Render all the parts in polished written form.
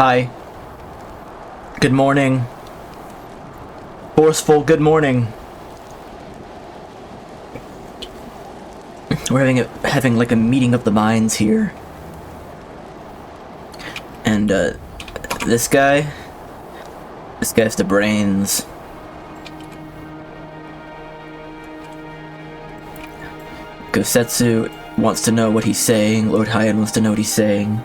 Hi. Good morning. Forceful good morning. We're having like a meeting of the minds here. And this guy's the brains. Gosetsu wants to know what he's saying. Lord Hyan wants to know what he's saying.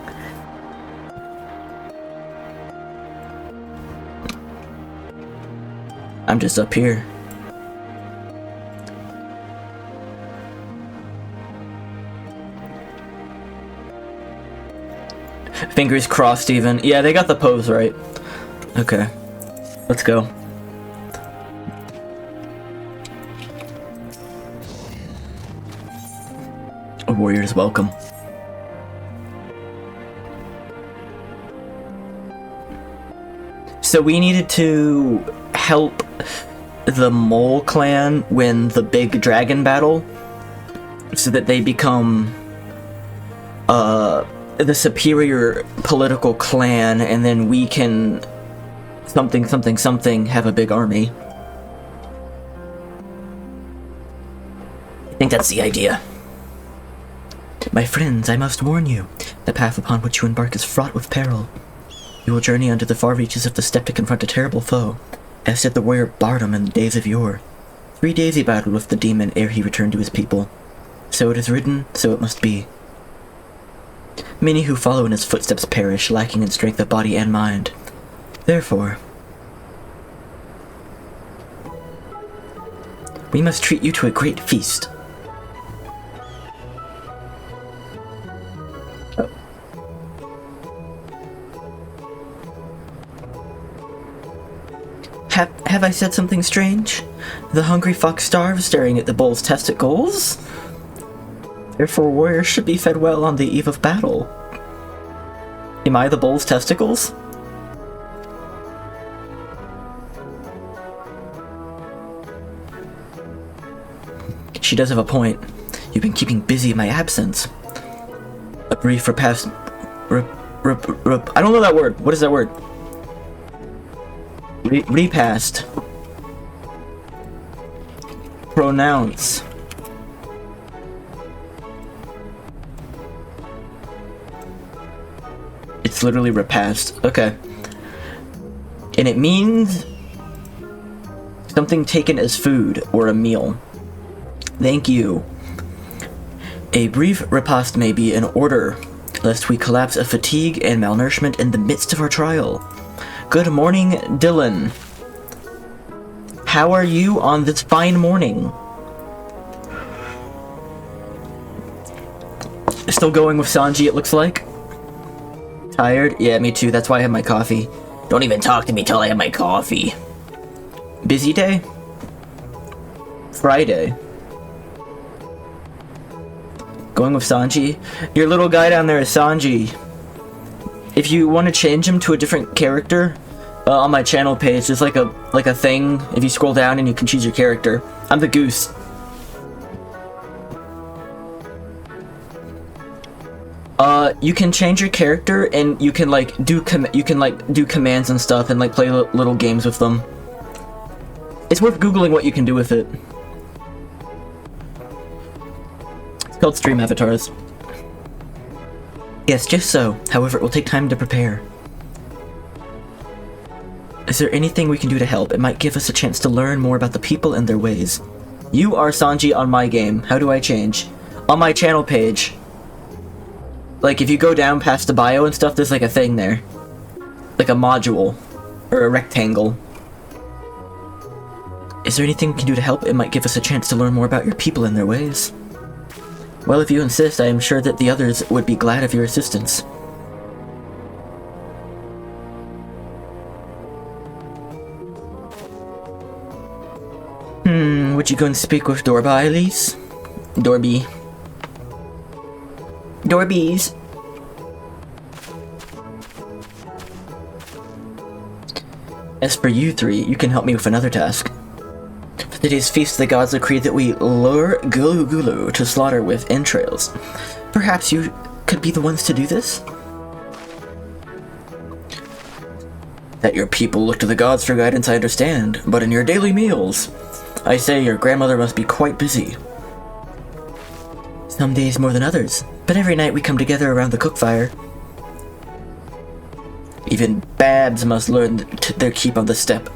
I'm just up here. Fingers crossed even. Yeah, they got the pose right. Okay. Let's go. Warriors welcome. So we needed to help the Mole clan win the big dragon battle so that they become the superior political clan, and then we can something have a big army. I think that's the idea. My friends, I must warn you, the path upon which you embark is fraught with peril. You will journey unto the far reaches of the steppe to confront a terrible foe, as did the warrior Bardam in the days of yore. 3 days he battled with the demon ere he returned to his people. So it is written, so it must be. Many who follow in his footsteps perish, lacking in strength of body and mind. Therefore, we must treat you to a great feast. Have I said something strange? The hungry fox starves, staring at the bull's testicles. Therefore, warriors should be fed well on the eve of battle. Am I the bull's testicles? She does have a point. You've been keeping busy in my absence. A brief repast... I don't know that word. What is that word? Repast. Pronounce. It's literally repast. Okay. And it means something taken as food or a meal. Thank you. A brief repast may be in order, lest we collapse of fatigue and malnourishment in the midst of our trial. Good morning, Dylan. How are you on this fine morning? Still going with Sanji, it looks like. Tired? Yeah, me too. That's why I have my coffee. Don't even talk to me till I have my coffee. Busy day? Friday. Going with Sanji? Your little guy down there is Sanji. If you want to change him to a different character, on my channel page, there's like a thing. If you scroll down and you can choose your character. I'm the goose. You can change your character and you can do commands and stuff and like play little games with them. It's worth googling what you can do with it. It's called Stream Avatars. Yes, just so. However, it will take time to prepare. Is there anything we can do to help? It might give us a chance to learn more about the people and their ways. You are Sanji on my game. How do I change? On my channel page. Like, if you go down past the bio and stuff, there's like a thing there. Like a module. Or a rectangle. Is there anything we can do to help? It might give us a chance to learn more about your people and their ways. Well, if you insist, I am sure that the others would be glad of your assistance. Would you go and speak with Dorba, Elise? Dorby. Dorbies. As for you three, you can help me with another task. For today's feast, the gods decree that we lure Gulu Gulu to slaughter with entrails. Perhaps you could be the ones to do this? That your people look to the gods for guidance, I understand, but in your daily meals, I say your grandmother must be quite busy. Some days more than others, but every night we come together around the cook fire. Even Babs must learn their keep on the steppe.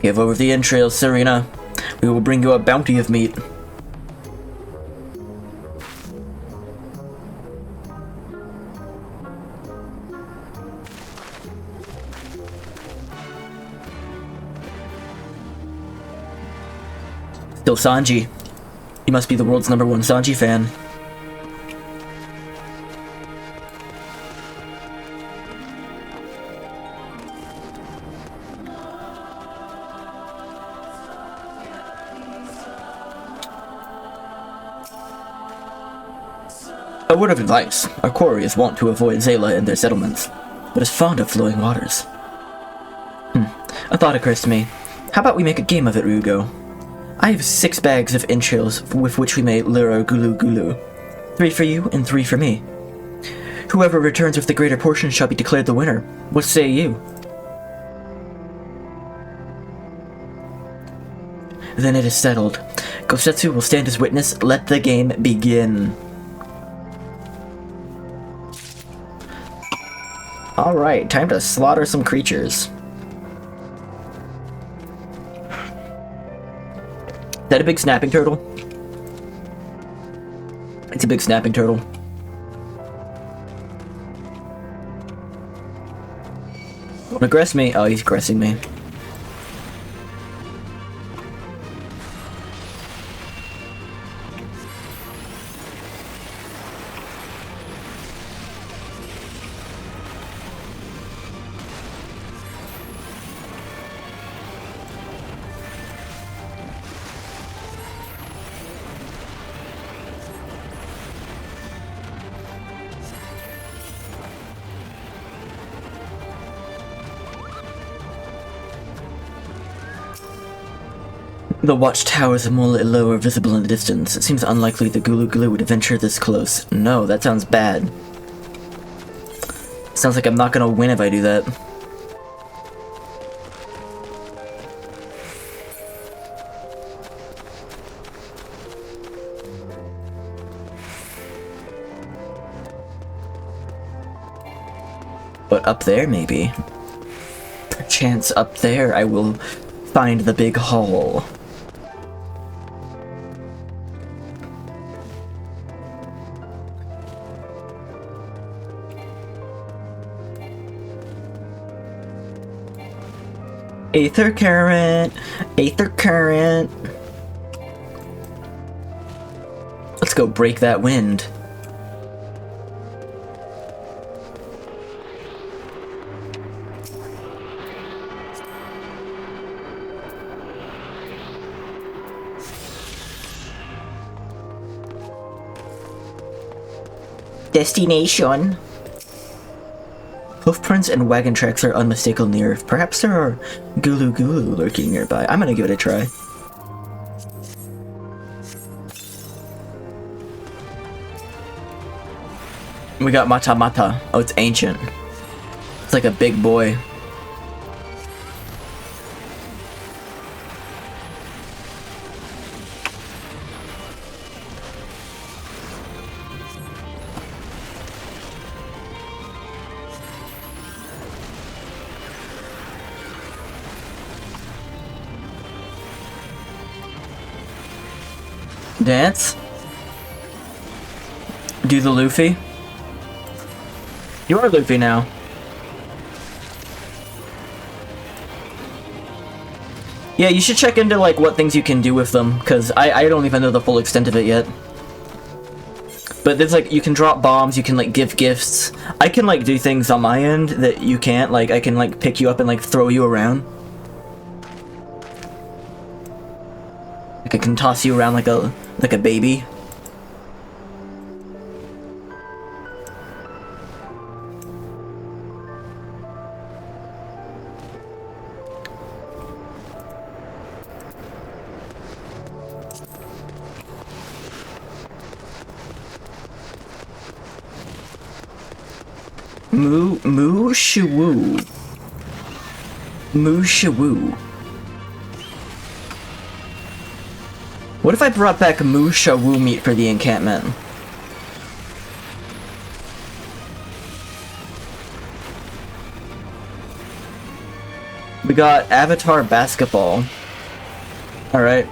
Give over the entrails, Serena. We will bring you a bounty of meat. Still Sanji. You must be the world's #1 Sanji fan. A word of advice. Our quarry is wont to avoid Zayla and their settlements, but is fond of flowing waters. A thought occurs to me. How about we make a game of it, Ryugo? I have 6 bags of entrails with which we may lure our gulu gulu. 3 for you and 3 for me. Whoever returns with the greater portion shall be declared the winner. What say you? Then it is settled. Gosetsu will stand as witness. Let the game begin. Alright, time to slaughter some creatures. Is that a big snapping turtle? It's a big snapping turtle. Wanna aggress me? Oh, he's aggressing me. The watchtowers are more low or visible in the distance. It seems unlikely the Gulu Gulu would venture this close. No, that sounds bad. Sounds like I'm not gonna win if I do that. But up there, maybe. Perchance up there I will find the big haul. Aether current! Aether current! Let's go break that wind. Destination. Hoofprints and wagon tracks are unmistakable near. Perhaps there are Gulu Gulu lurking nearby. I'm gonna give it a try. We got Mata Mata. Oh, it's ancient. It's like a big boy. Dance? Do the Luffy? You are Luffy now. Yeah, you should check into like what things you can do with them, because I don't even know the full extent of it yet. But there's like, you can drop bombs, you can like give gifts. I can like do things on my end that you can't, like I can like pick you up and like throw you around. Like I can toss you around like a baby. Moo shoo. Moo Shawoo. What if I brought back Moo Shawoo meat for the encampment? We got Avatar Basketball. Alright.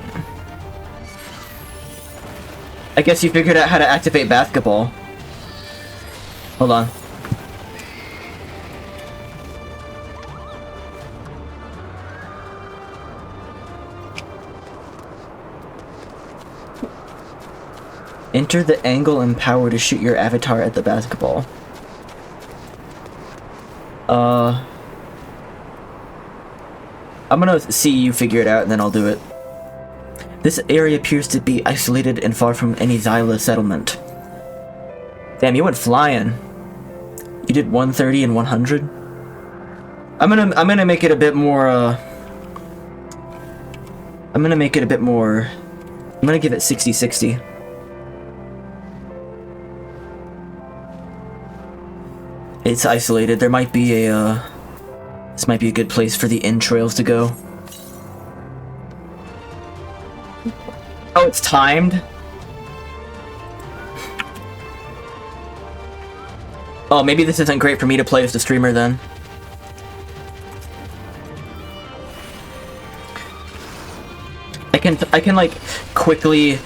I guess you figured out how to activate basketball. Hold on. Enter the angle and power to shoot your avatar at the basketball. I'm gonna see you figure it out and then I'll do it. This area appears to be isolated and far from any Xyla settlement. Damn, you went flying. You did 130 and 100? I'm gonna make it a bit more, I'm gonna give it 60-60. It's isolated. There might be a, this might be a good place for the entrails to go. Oh, it's timed? Oh, maybe this isn't great for me to play as the streamer then. I can like quickly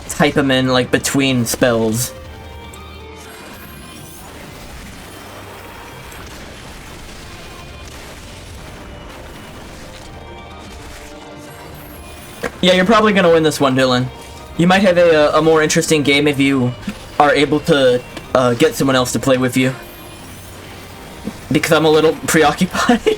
type them in like between spells. Yeah, you're probably gonna win this one, Dylan. You might have a more interesting game if you are able to get someone else to play with you. Because I'm a little preoccupied.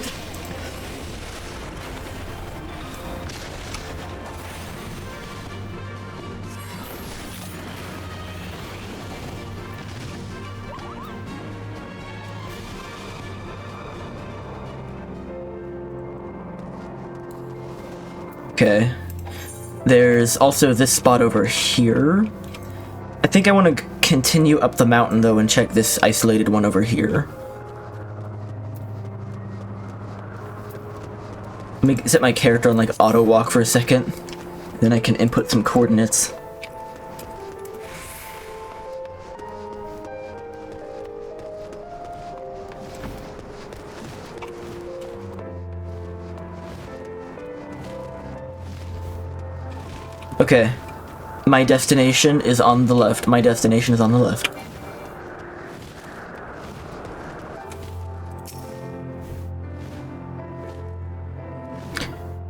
Okay. There's also this spot over here. I think I want to continue up the mountain though and check this isolated one over here. Let me set my character on like auto walk for a second. Then I can input some coordinates. Okay, my destination is on the left. My destination is on the left.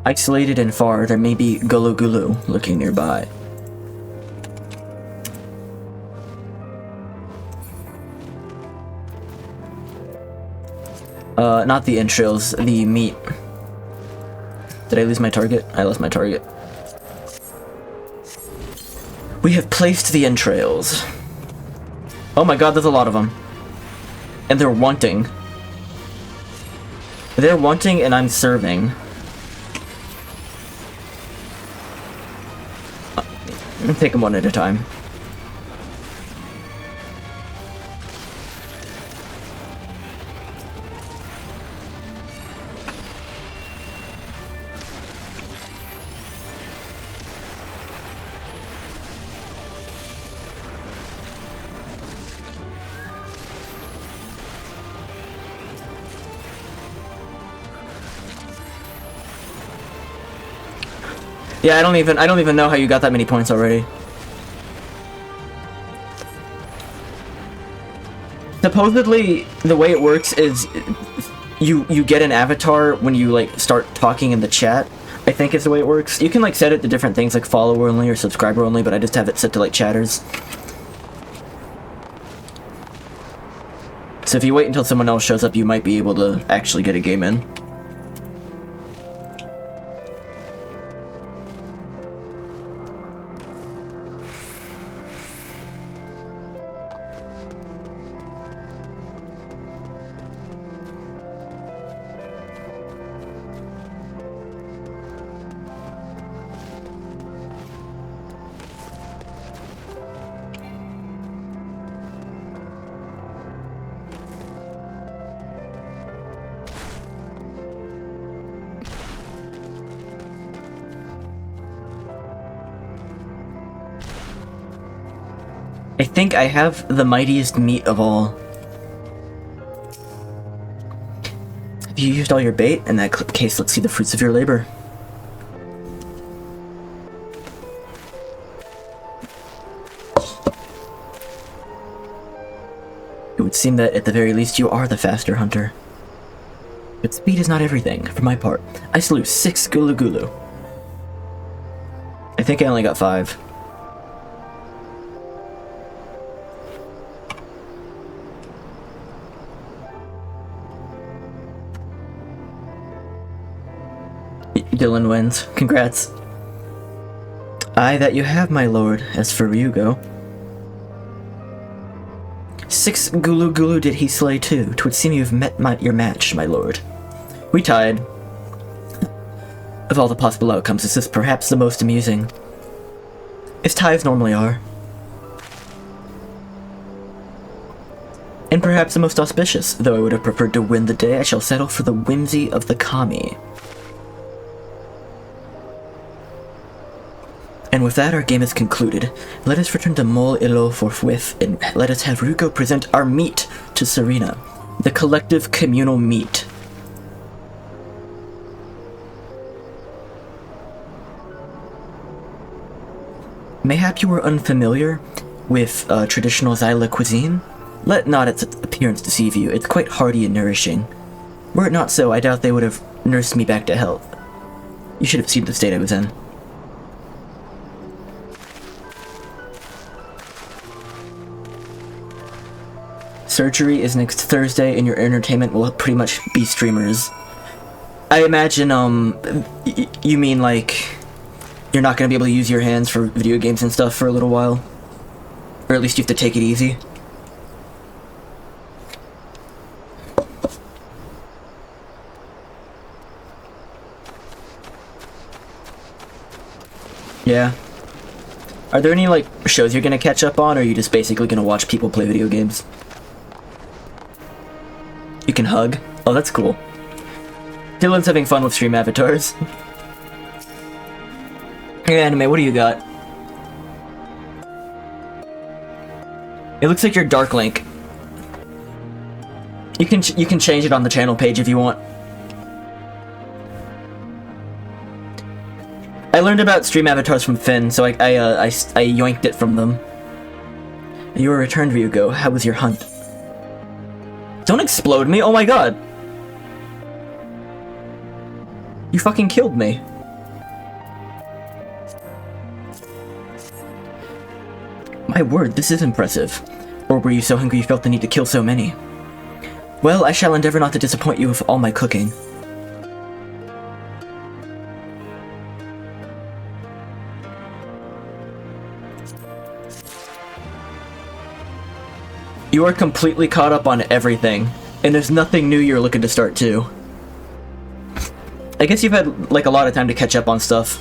Isolated and far, there may be Gulu Gulu lurking nearby. Not the entrails, the meat. Did I lose my target? I lost my target. We have placed the entrails. Oh my god, there's a lot of them. And they're wanting. They're wanting and I'm serving. Take them one at a time. Yeah, I don't even know how you got that many points already. Supposedly, the way it works is you get an avatar when you like start talking in the chat. I think is the way it works. You can like set it to different things like follower only or subscriber only, but I just have it set to like chatters. So if you wait until someone else shows up, you might be able to actually get a game in. I think I have the mightiest meat of all. Have you used all your bait? In that case, let's see the fruits of your labor. It would seem that, at the very least, you are the faster hunter. But speed is not everything, for my part. I slew 6 Gulu Gulu. I think I only got 5. Dylan wins. Congrats. Aye, that you have, my lord. As for Ryugo, 6 Gulu Gulu did he slay too. 'Twould seem you've met your match, my lord. We tied. Of all the possible outcomes, this is perhaps the most amusing. As ties normally are. And perhaps the most auspicious. Though I would have preferred to win the day, I shall settle for the whimsy of the kami. And with that, our game is concluded. Let us return to Mol Ilo forthwith, and let us have Ryugo present our meat to Serena. The collective communal meat. Mayhap you were unfamiliar with traditional Xyla cuisine? Let not its appearance deceive you. It's quite hearty and nourishing. Were it not so, I doubt they would have nursed me back to health. You should have seen the state I was in. Surgery is next Thursday, and your entertainment will pretty much be streamers. I imagine, you mean, like, you're not gonna be able to use your hands for video games and stuff for a little while? Or at least you have to take it easy? Yeah. Are there any, like, shows you're gonna catch up on, or are you just basically gonna watch people play video games? You can hug? Oh, that's cool. Dylan's having fun with stream avatars. Hey, Anime, what do you got? It looks like you're Dark Link. You can change it on the channel page if you want. I learned about stream avatars from Finn, so I yoinked it from them. You were returned, Ryugo. How was your hunt? Don't explode me! Oh my god! You fucking killed me. My word, this is impressive. Or were you so hungry you felt the need to kill so many? Well, I shall endeavor not to disappoint you with all my cooking. You are completely caught up on everything, and there's nothing new you're looking to start too. I guess you've had, like, a lot of time to catch up on stuff.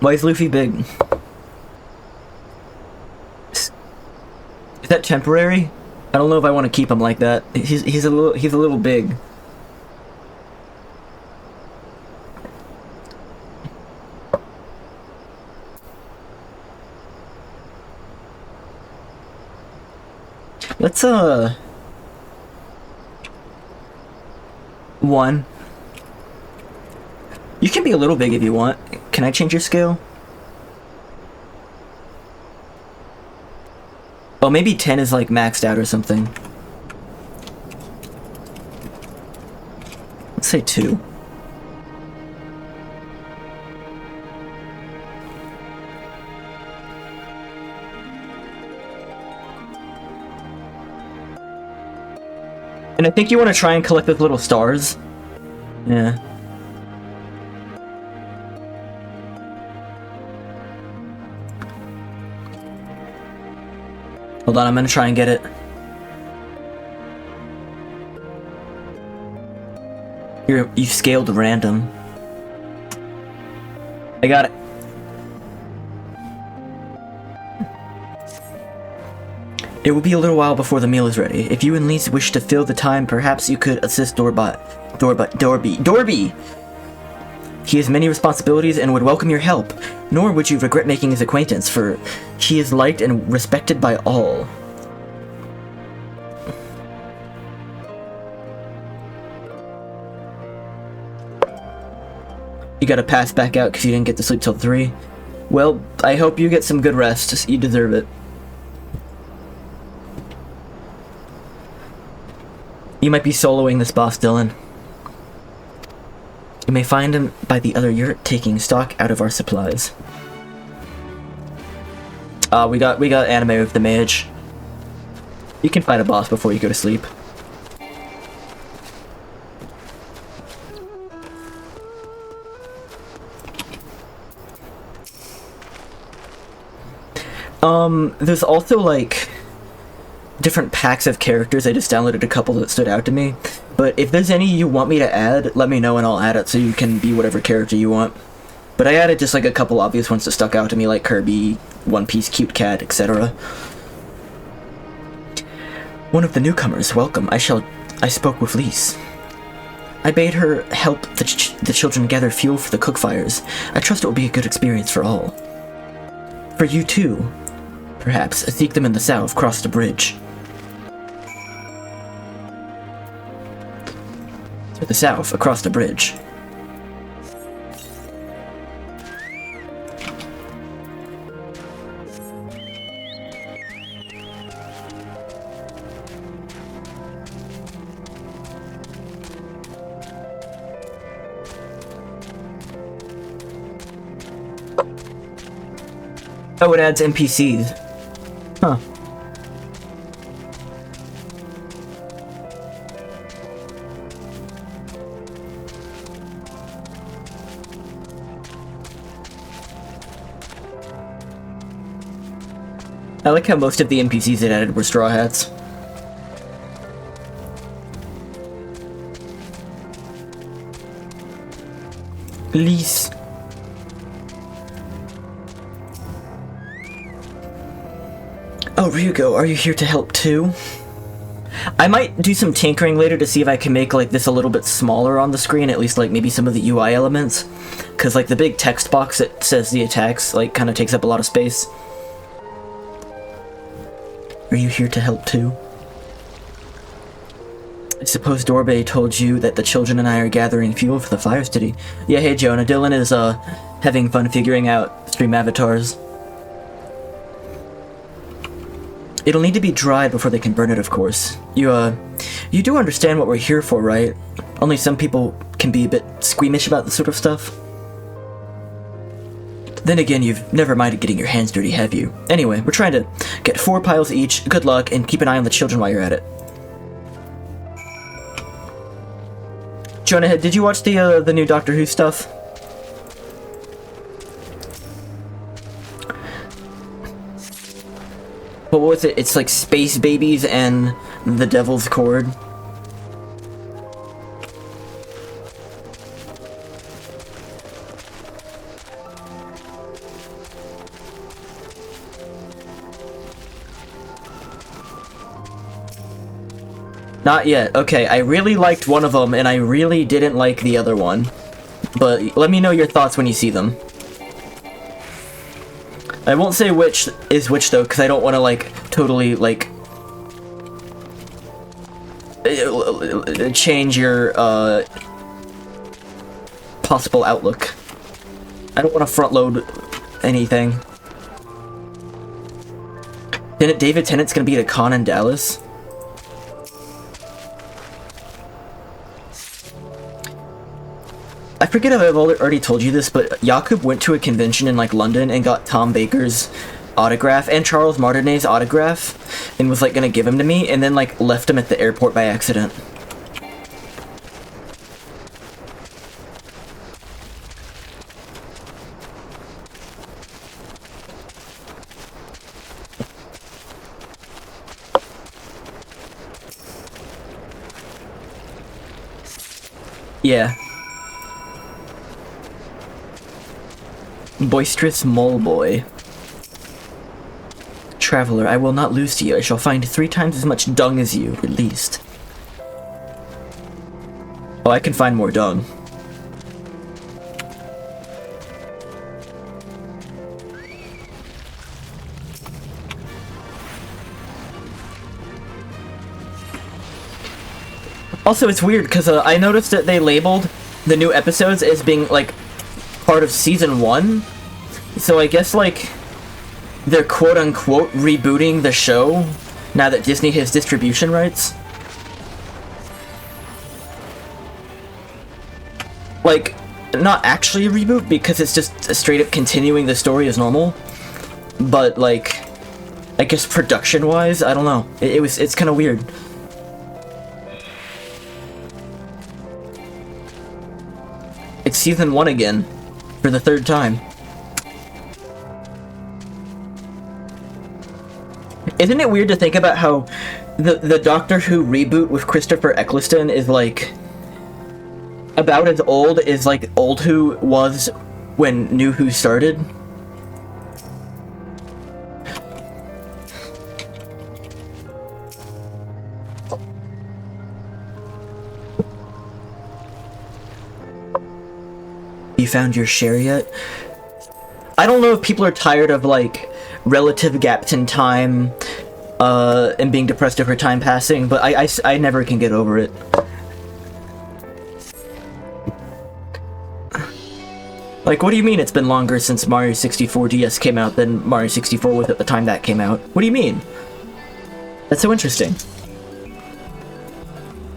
Why is Luffy big? Is that temporary? I don't know if I want to keep him like that. He's a little big. Let's, 1. You can be a little big if you want. Can I change your scale? Oh, maybe 10 is, like, maxed out or something. Let's say 2. And I think you want to try and collect those little stars. Yeah. Hold on, I'm gonna try and get it. You've scaled random. I got it. It will be a little while before the meal is ready. If you and Lise wish to fill the time, perhaps you could assist Dorby. He has many responsibilities and would welcome your help, nor would you regret making his acquaintance, for he is liked and respected by all. You gotta pass back out because you didn't get to sleep till 3. Well, I hope you get some good rest. You deserve it. You might be soloing this boss, Dylan. You may find him by the other yurt taking stock out of our supplies. We got anime with the mage. You can fight a boss before you go to sleep. There's also, like, different packs of characters. I just downloaded a couple that stood out to me. But if there's any you want me to add, let me know and I'll add it so you can be whatever character you want. But I added just, like, a couple obvious ones that stuck out to me, like Kirby, One Piece, Cute Cat, etc. One of the newcomers, welcome. I spoke with Lise. I bade her help the children gather fuel for the cook fires. I trust it will be a good experience for all. For you too. Perhaps seek them in the south, cross the bridge. To the south, across the bridge. Oh, it adds NPCs. Huh. I like how most of the NPCs it added were Straw Hats. Lise. Oh, Ryugo, are you here to help too? I might do some tinkering later to see if I can make, like, this a little bit smaller on the screen, at least, like, maybe some of the UI elements. Because, like, the big text box that says the attacks, like, kind of takes up a lot of space. Are you here to help too? I suppose Dorbe told you that the children and I are gathering fuel for the fires today. Yeah, hey Jonah, Dylan is, having fun figuring out stream avatars. It'll need to be dried before they can burn it, of course. You do understand what we're here for, right? Only some people can be a bit squeamish about this sort of stuff. Then again, you've never minded getting your hands dirty, have you? Anyway, we're trying to get 4 piles each. Good luck, and keep an eye on the children while you're at it. Jonah, did you watch the new Doctor Who stuff? What was it? It's like Space Babies and the Devil's Cord. Not yet. Okay, I really liked one of them, and I really didn't like the other one. But let me know your thoughts when you see them. I won't say which is which, though, because I don't want to, like, totally, like, change your, possible outlook. I don't want to front-load anything. David Tennant's gonna be at a con in Dallas. I forget if I've already told you this, but Jakub went to a convention in, like, London and got Tom Baker's autograph and Charles Martinet's autograph and was, like, gonna give him to me, and then, like, left him at the airport by accident. Yeah. Boisterous mole boy. Traveler, I will not lose to you. I shall find 3 times as much dung as you, at least. Oh, I can find more dung. Also, it's weird, because I noticed that they labeled the new episodes as being, like, part of Season 1. So I guess, like, they're quote-unquote rebooting the show now that Disney has distribution rights. Like, not actually a reboot, because it's just straight up continuing the story as normal. But, like, I guess production-wise, I don't know. It's kind of weird. It's Season 1 again, for the 3rd time. Isn't it weird to think about how the Doctor Who reboot with Christopher Eccleston is, like, about as old as, like, old Who was when New Who started? You found your share yet? I don't know if people are tired of, like, relative gaps in time, and being depressed over time passing, but I never can get over it. Like, what do you mean it's been longer since Mario 64 DS came out than Mario 64 was at the time that came out? What do you mean? That's so interesting.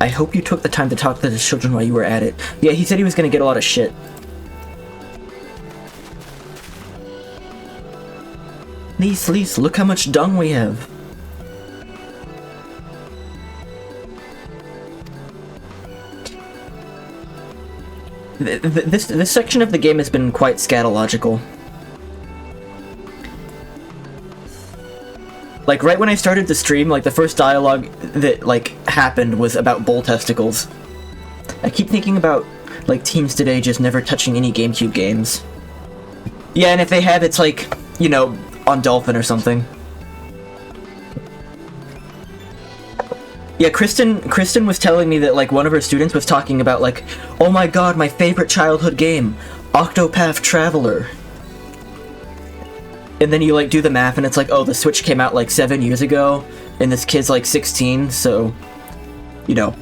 I hope you took the time to talk to the children while you were at it. Yeah, he said he was gonna get a lot of shit. Lise, look how much dung we have. This section of the game has been quite scatological. Like, right when I started the stream, like, the first dialogue that, like, happened was about bull testicles. I keep thinking about, like, teens today just never touching any GameCube games. Yeah, and if they have, it's like, you know, on Dolphin or something. Yeah, Kristen was telling me that, like, one of her students was talking about, like, oh my god, my favorite childhood game, Octopath Traveler. And then you, like, do the math and it's like, oh, the Switch came out, like, 7 years ago, and this kid's, like, 16, so, you know,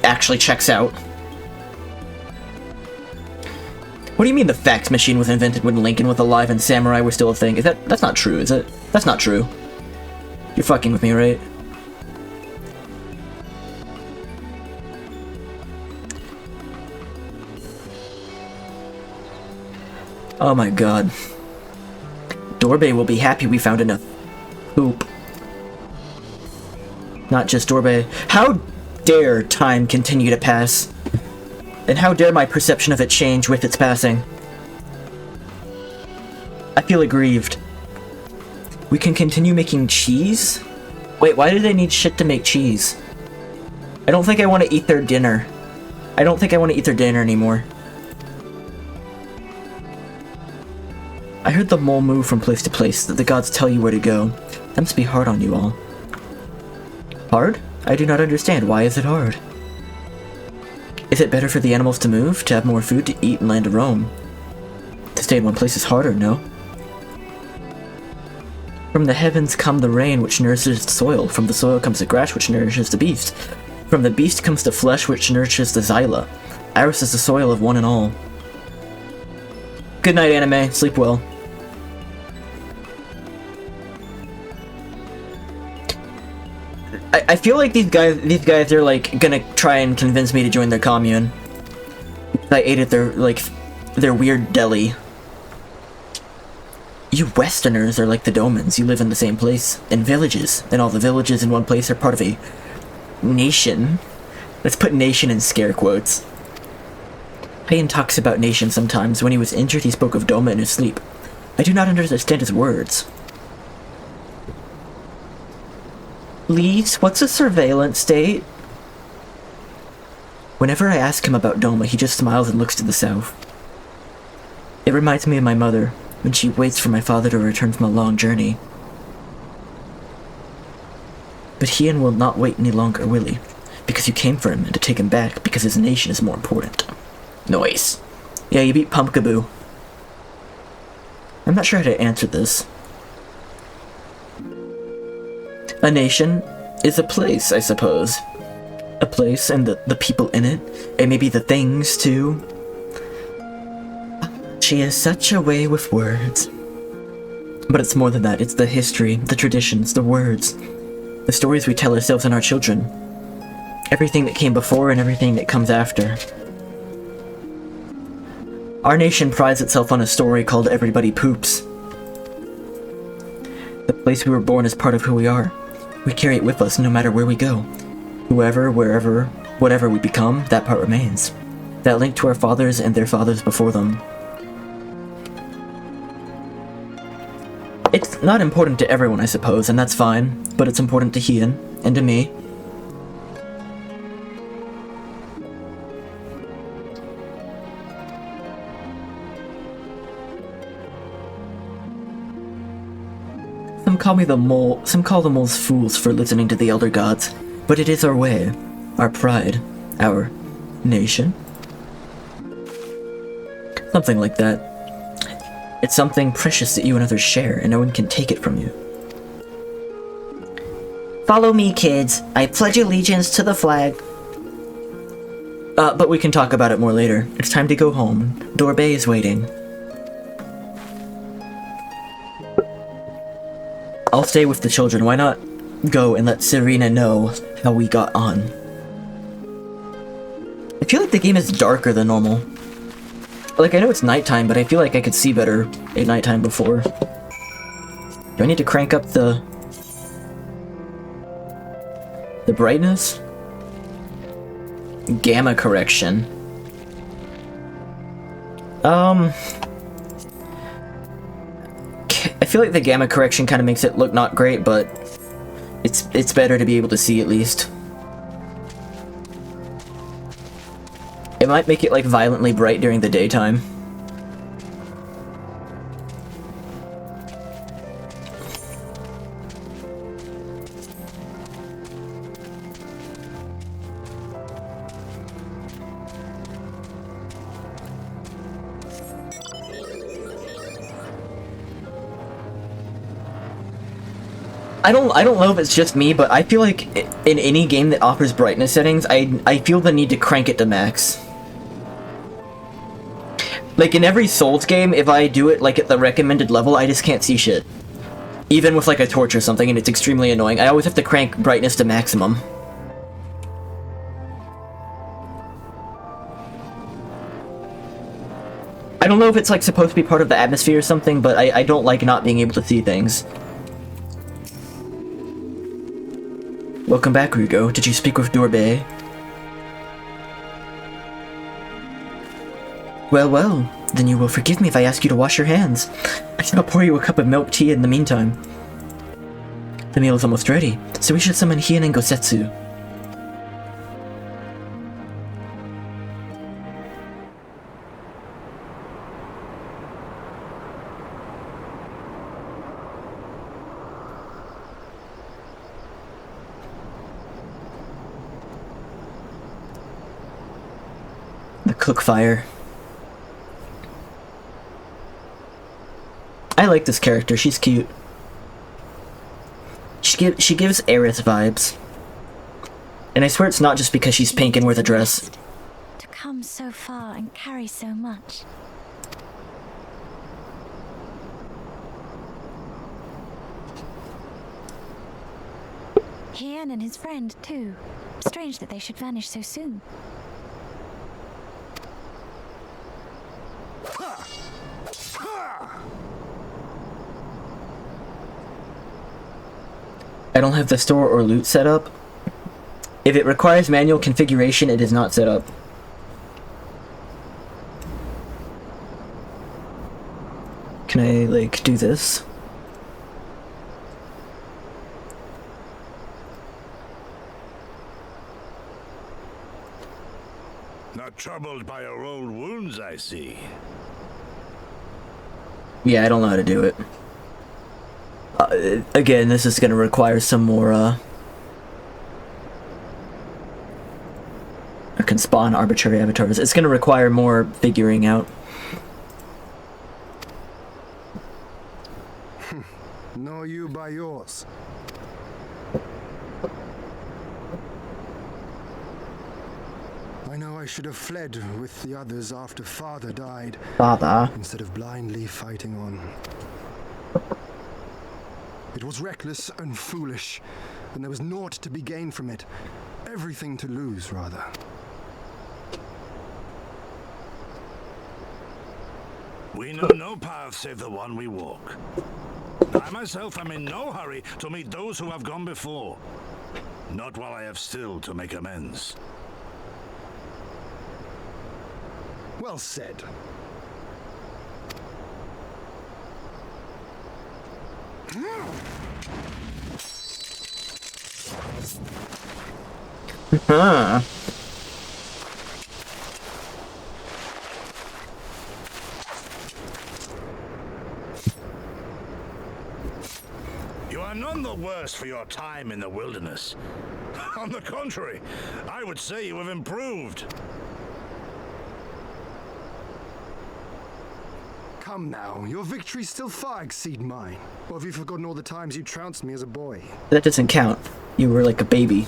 actually checks out. What do you mean the fax machine was invented when Lincoln was alive and samurai were still a thing? That's not true, is it? That's not true. You're fucking with me, right? Oh my god. Dorbe will be happy we found enough poop. Not just Dorbe. How dare time continue to pass? And how dare my perception of it change with its passing? I feel aggrieved. We can continue making cheese? Wait, why do they need shit to make cheese? I don't think I want to eat their dinner. I don't think I want to eat their dinner anymore. I heard the mole move from place to place, that the gods tell you where to go. That must be hard on you all. Hard? I do not understand. Why is it hard? Is it better for the animals to move, to have more food to eat and land to roam? To stay in one place is harder, no? From the heavens come the rain, which nourishes the soil. From the soil comes the grass, which nourishes the beast. From the beast comes the flesh, which nourishes the xyla. Ours is the soil of one and all. Good night, anime. Sleep well. I feel like these guys are, like, gonna try and convince me to join their commune. I ate at their weird deli. You Westerners are like the Domans. You live in the same place. In villages. And all the villages in one place are part of a nation. Let's put nation in scare quotes. Payan talks about nation sometimes. When he was injured, he spoke of Doma in his sleep. I do not understand his words. Lise, what's a surveillance state? Whenever I ask him about Doma, he just smiles and looks to the south. It reminds me of my mother, when she waits for my father to return from a long journey. But Hien will not wait any longer, will he? Because you came for him, and to take him back, because his nation is more important. Noise. Yeah, you beat Pumpkaboo. I'm not sure how to answer this. A nation is a place, I suppose. a place and the people in it, and maybe the things too. She has such a way with words. But it's more than that. It's the history, the traditions, the words, the stories we tell ourselves and our children. Everything that came before and everything that comes after. Our nation prides itself on a story called Everybody Poops. The place we were born is part of who we are. We carry it with us no matter where we go. Whoever, wherever, whatever we become, that part remains. That link to our fathers and their fathers before them. It's not important to everyone, I suppose, and that's fine, but it's important to Hien, and to me. Some call the moles fools for listening to the Elder Gods, but it is our way, our pride, our nation. Something like that. It's something precious that you and others share, and no one can take it from you. Follow me, kids. I pledge allegiance to the flag. But we can talk about it more later. It's time to go home. Dorbay is waiting. I'll stay with the children. Why not go and let Serena know how we got on? I feel like the game is darker than normal. Like, I know it's nighttime, but I feel like I could see better at nighttime before. Do I need to crank up the brightness? Gamma correction. I feel like the gamma correction kind of makes it look not great, but it's better to be able to see at least. It might make it, like, violently bright during the daytime. I don't know if it's just me, but I feel like in any game that offers brightness settings, I feel the need to crank it to max. Like, in every Souls game, if I do it, like, at the recommended level, I just can't see shit. Even with, like, a torch or something, and it's extremely annoying. I always have to crank brightness to maximum. I don't know if it's, like, supposed to be part of the atmosphere or something, but I don't like not being able to see things. Welcome back, Rugo. Did you speak with Dorbay? Well, well, then you will forgive me if I ask you to wash your hands. I shall pour you a cup of milk tea in the meantime. The meal is almost ready, so we should summon Hien and Gosetsu. The cook fire. I like this character, she's cute. She gives Aerith vibes. And I swear it's not just because she's pink and wears a dress. To come so far and carry so much. Hien and his friend, too. Strange that they should vanish so soon. I don't have the store or loot set up. If it requires manual configuration, it is not set up. Can I, like, do this? Not troubled by your old wounds, I see. Yeah, I don't know how to do it. Again, this is gonna require some more, I can spawn arbitrary avatars. It's gonna require more figuring out. Know you by yours. I know I should have fled with the others after Father died, Father. instead of blindly fighting on. It was reckless and foolish, and there was naught to be gained from it. Everything to lose, rather. We know no path save the one we walk. I myself am in no hurry to meet those who have gone before. Not while I have still to make amends. Well said. Huh. You are none the worse for your time in the wilderness. On the contrary, I would say you have improved. Come now, your victories still far exceed mine. Or have you forgotten all the times you trounced me as a boy? That doesn't count. You were like a baby.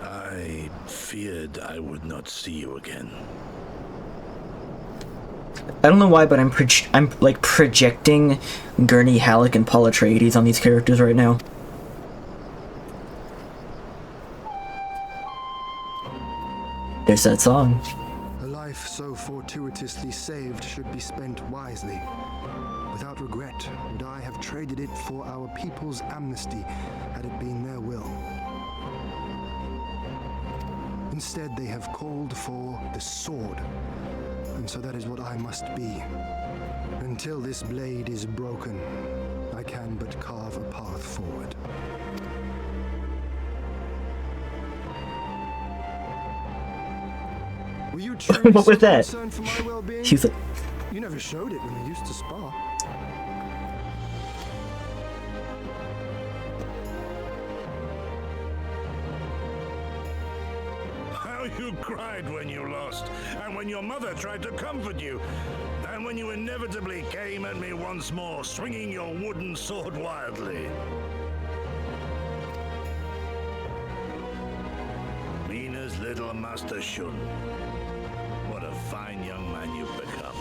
I feared I would not see you again. I don't know why, but I'm like projecting Gurney, Halleck, and Paul Atreides on these characters right now. There's that song. A life so fortuitously saved should be spent wisely. Without regret, would I have traded it for our people's amnesty had it been their will. Instead, they have called for the sword, and so that is what I must be. Until this blade is broken, I can but carve a path forward. Were you truly What was so that? concerned for my well-being? She's like, You never showed it when we used to spar. How you cried when you lost, and when your mother tried to comfort you, and when you inevitably came at me once more, swinging your wooden sword wildly. Mina's little Master Shun. What a fine young man you've become.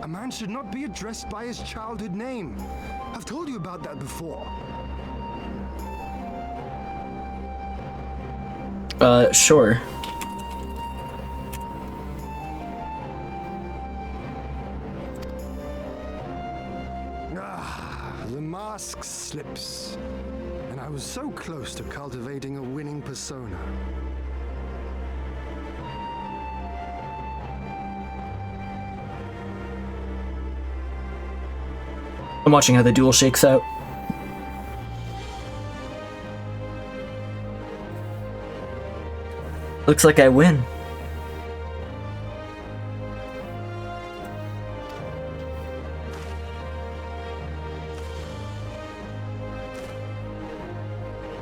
A man should not be addressed by his childhood name. I've told you about that before. Sure. The mask slips. And I was so close to cultivating a winning persona. I'm watching how the duel shakes out. Looks like I win.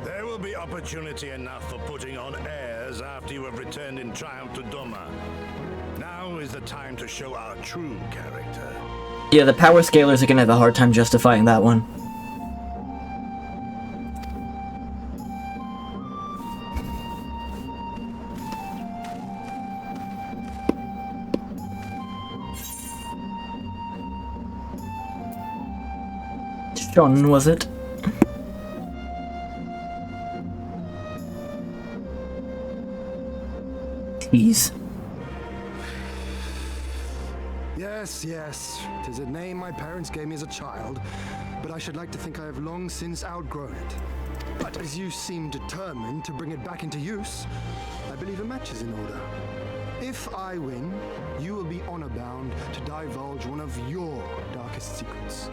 There will be opportunity enough for putting on airs after you have returned in triumph to Doma. Now is the time to show our true character. Yeah, the power scalers are gonna have a hard time justifying that one. John, was it? Tease. Yes, 'tis a name my parents gave me as a child, but I should like to think I have long since outgrown it. But as you seem determined to bring it back into use, I believe a match is in order. If I win, you will be honor-bound to divulge one of your darkest secrets.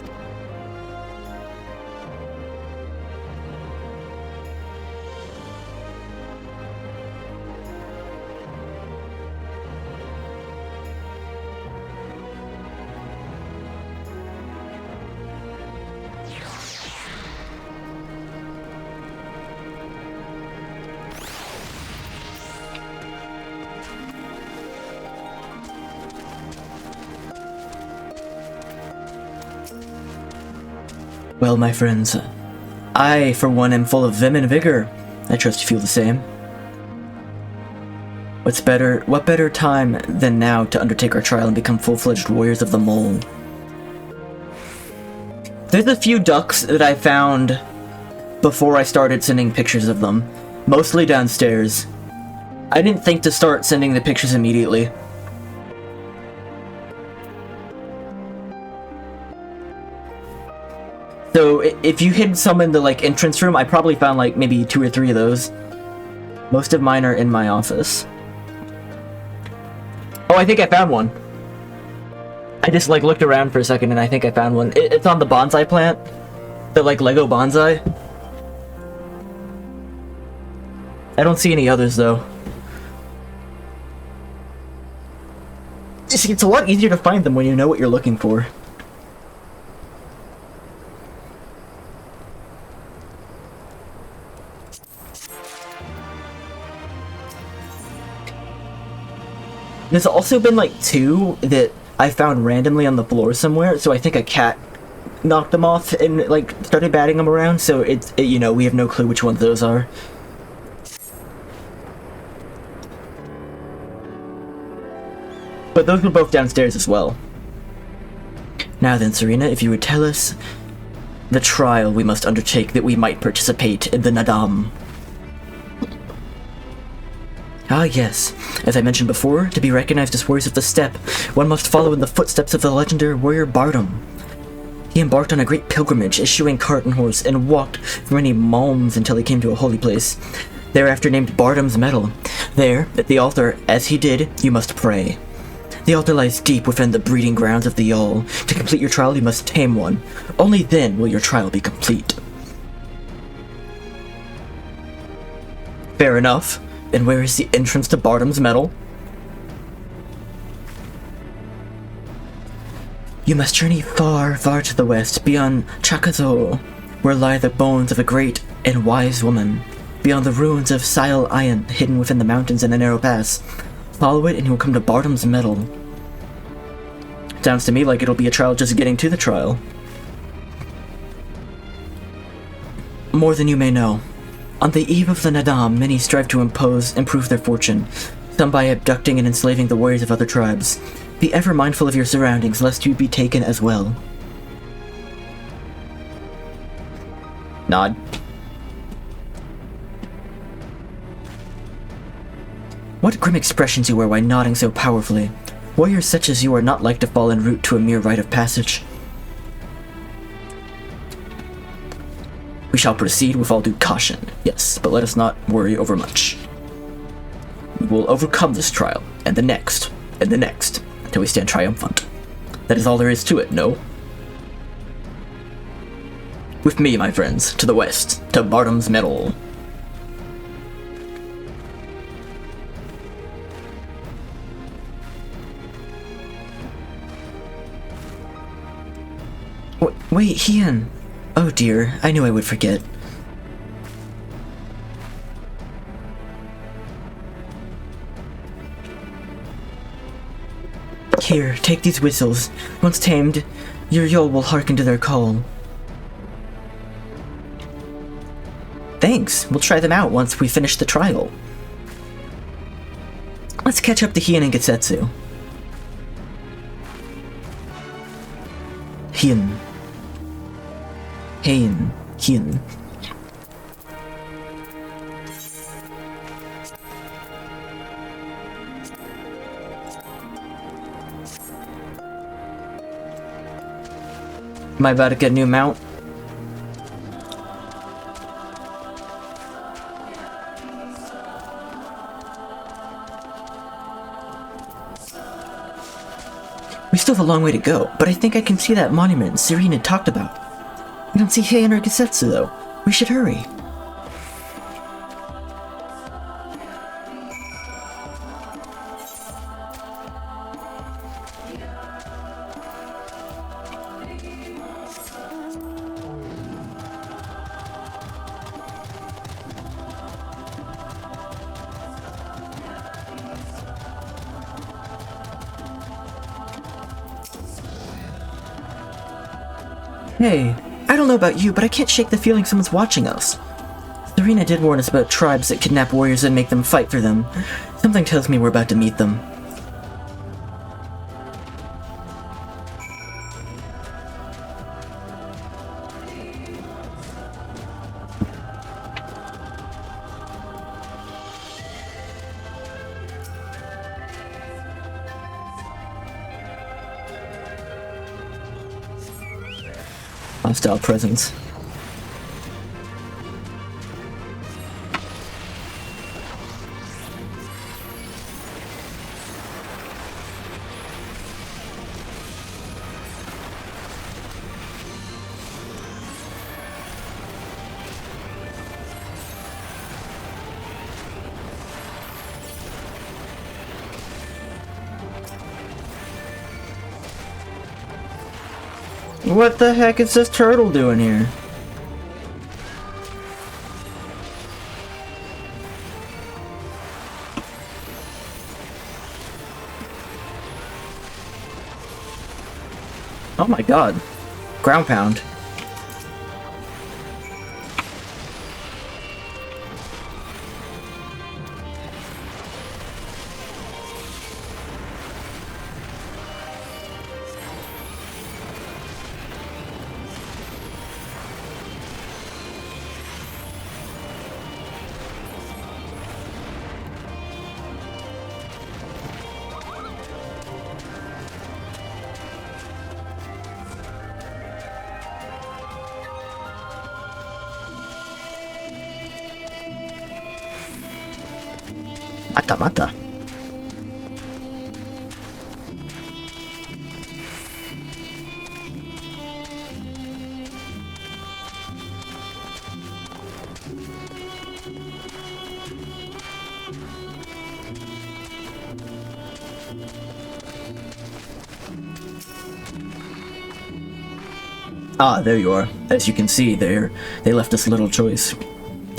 Well, my friends, I, for one, am full of vim and vigor. I trust you feel the same. What better time than now to undertake our trial and become full-fledged warriors of the mole? There's a few ducks that I found before I started sending pictures of them, mostly downstairs. I didn't think to start sending the pictures immediately. So if you hid some in the like entrance room, I probably found like maybe 2 or 3 of those. Most of mine are in my office. Oh, I think I found one. I just like looked around for a second and I think I found one. It's on the bonsai plant. The like Lego bonsai. I don't see any others though. It's a lot easier to find them when you know what you're looking for. There's also been like 2 that I found randomly on the floor somewhere, so I think a cat knocked them off and like started batting them around, so you know, we have no clue which ones those are. But those were both downstairs as well. Now then, Serena, if you would tell us the trial we must undertake that we might participate in the Nadam. Ah yes, as I mentioned before, to be recognized as warriors of the steppe, one must follow in the footsteps of the legendary warrior Bardam. He embarked on a great pilgrimage, eschewing cart and horse, and walked for many malms until he came to a holy place, thereafter named Bardam's Meadow. There, at the altar, as he did, you must pray. The altar lies deep within the breeding grounds of the Yall. To complete your trial, you must tame one. Only then will your trial be complete. Fair enough. And where is the entrance to Bardam's Meadow? You must journey far, far to the west, beyond Chakazo, where lie the bones of a great and wise woman, beyond the ruins of Sile Ayan, hidden within the mountains in a narrow pass. Follow it and you will come to Bardam's Meadow. Sounds to me like it'll be a trial just getting to the trial. More than you may know. On the eve of the Nadam, many strive to improve their fortune, some by abducting and enslaving the warriors of other tribes. Be ever mindful of your surroundings, lest you be taken as well. Nod. What grim expressions you wear while nodding so powerfully. Warriors such as you are not like to fall en route to a mere rite of passage. We shall proceed with all due caution, yes, but let us not worry overmuch. We will overcome this trial, and the next, until we stand triumphant. That is all there is to it, no? With me, my friends, to the west, to Bardam's Meadow. Wait, Hien! Oh dear, I knew I would forget. Here, take these whistles. Once tamed, your Yol will hearken to their call. Thanks, we'll try them out once we finish the trial. Let's catch up to Hien and Getsetsu. Hien. Hien. Am I about to get a new mount? We still have a long way to go, but I think I can see that monument Serena talked about. We don't see Hien or Getsetsu though. We should hurry. Hey, I don't know about you, but I can't shake the feeling someone's watching us. Serena did warn us about tribes that kidnap warriors and make them fight for them. Something tells me we're about to meet them. Hostile presence. What the heck is this turtle doing here? Oh my god. Ground pound. Mata. Ah, there you are. As you can see, they left us little choice.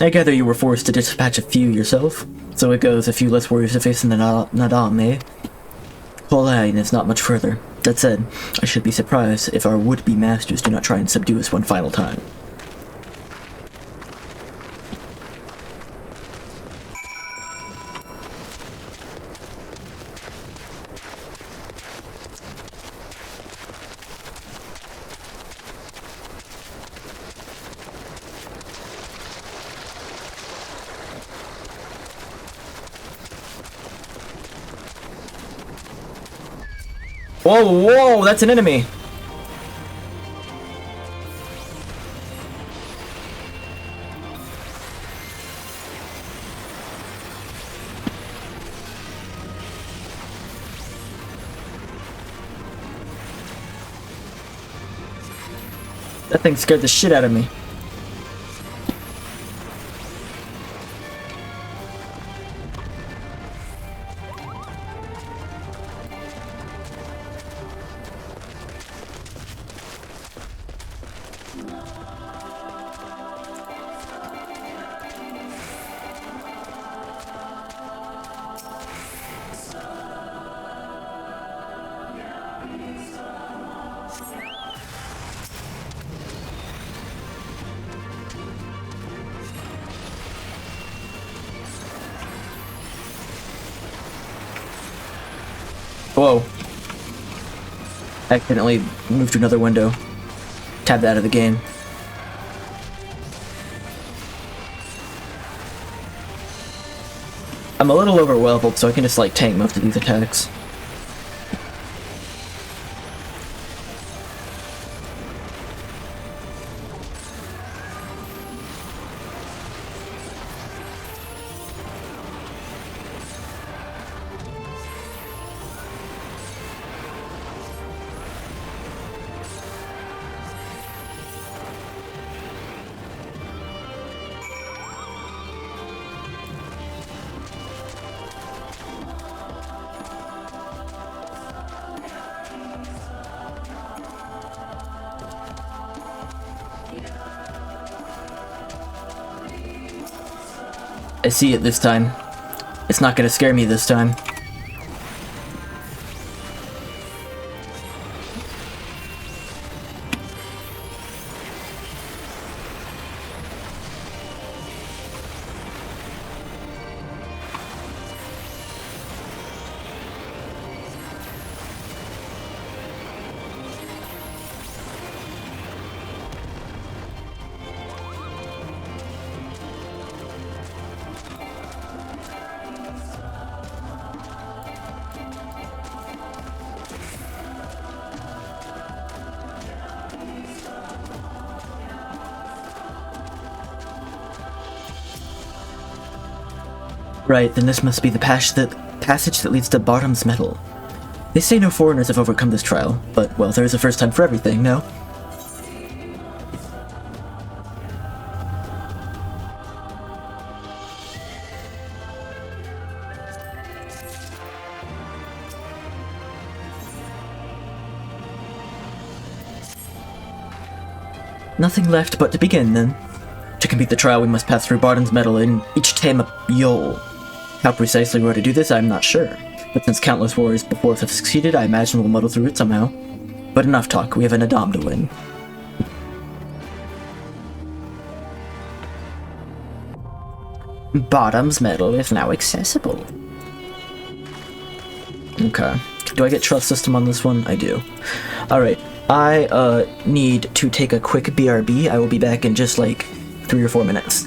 I gather you were forced to dispatch a few yourself? So it goes, a few less warriors to face in the Nadam, eh? Line is not much further. That said, I should be surprised if our would-be masters do not try and subdue us one final time. Whoa, whoa, that's an enemy! That thing scared the shit out of me. Whoa. Accidentally moved to another window. Tabbed out of the game. I'm a little overleveled, so I can just like tank most of these attacks. I see it this time. It's not gonna scare me this time. Right, then this must be the passage that leads to Bottom's Metal. They say no foreigners have overcome this trial, but, well, there is a first time for everything, no? Nothing left but to begin, then. To complete the trial, we must pass through Bottom's Metal in Ichtema Yol. How precisely we're to do this, I'm not sure. But since countless warriors before us have succeeded, I imagine we'll muddle through it somehow. But enough talk, we have an Adam to win. Bottom's Metal is now accessible. Okay. Do I get trust system on this one? I do. Alright. I need to take a quick BRB. I will be back in just like 3 or 4 minutes.